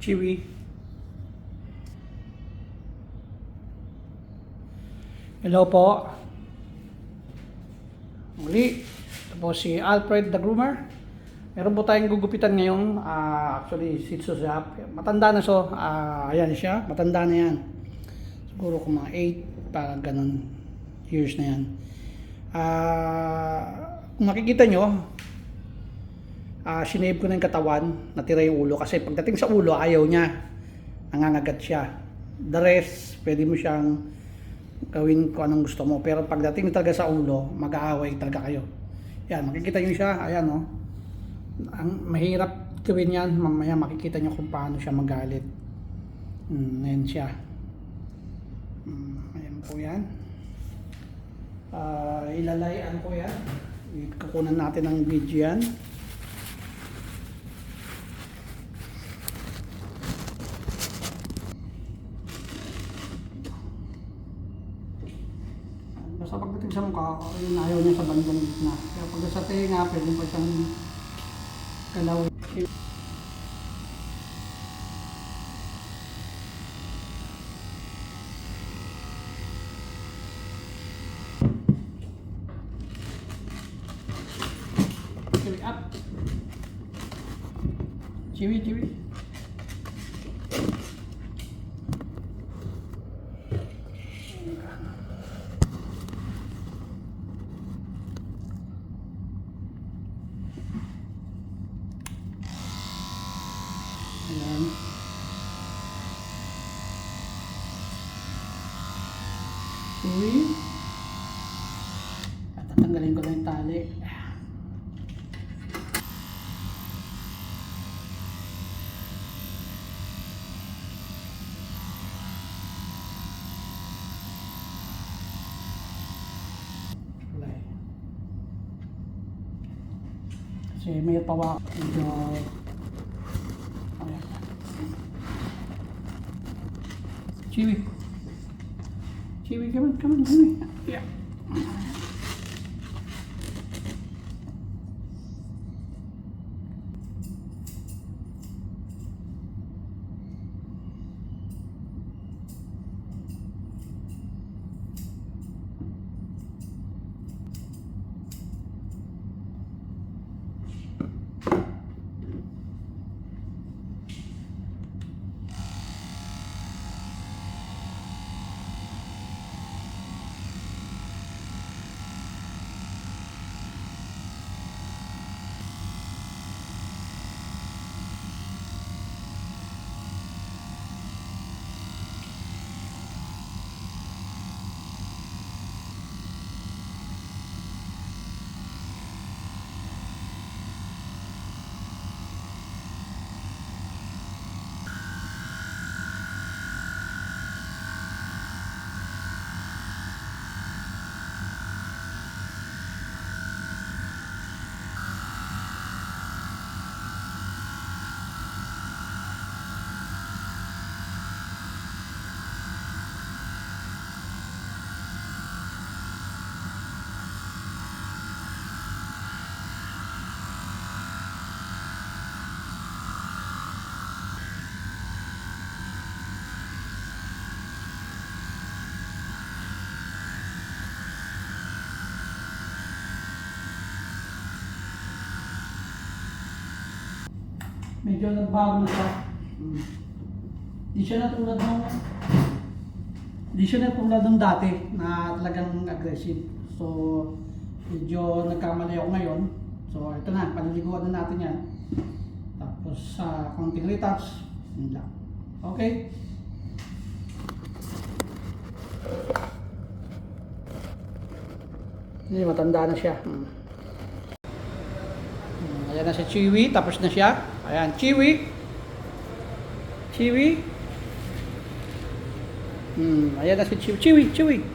Chewy. Hello po. Muli. Ito po si Alfred the Groomer. Meron po tayong gugupitan ngayon. Actually, Shih Tzu siya. Matanda na so. Ayan siya. Matanda na yan. Siguro kung mga 8, parang ganun years na yan. Kung makikita nyo, sinave ko na yung katawan, natira yung ulo. Kasi pagdating sa ulo, ayaw niya. Nangangagat siya. The rest, pwede mo siyang gawin kung anong gusto mo. Pero pagdating talaga sa ulo, mag-aaway talaga kayo. Yan, makikita nyo siya. Ayan, no? Ang mahirap gawin yan. Mamaya makikita nyo kung paano siya magalit. Ayan siya. Ayan po yan. Ilalayan ko yan. Kukunan natin ng video yan. Basta pagdating sa mukha, ayaw niya sa bandang gitna. Kaya pag sa tenga, pwede pa siyang galawin. Chewy up. Chewy, chewy. Ayan. Chewy. At tatanggalin ko na yung tali. Kasi may tawa. Medyo Chewy. Chewy, come on, Yeah. Medyo nagbago na siya. Di siya na tulad ng dati na talagang aggressive. So, medyo nagkamali ako ngayon. So, ito na, panliliguan na natin yan. Tapos, konting retouch. Yun lang. Okay? Hindi, matanda na siya. Ayan na si Chewy, tapos na siya. Ayan, Chewy. Chewy. Ayan na si Chewy. Chewy.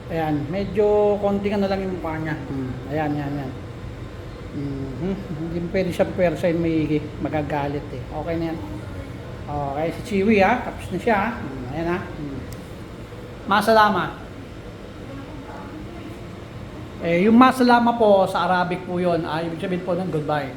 Ayan, medyo konting na lang yung mukha niya. Ayan, yan. Hindi pwede siya persa yung may magagalit eh. Okay na yan. Okay, si Chewy tapos na siya. Ayan Masalama. Yung masalama po sa Arabic po yun, ibig sabihin po ng goodbye.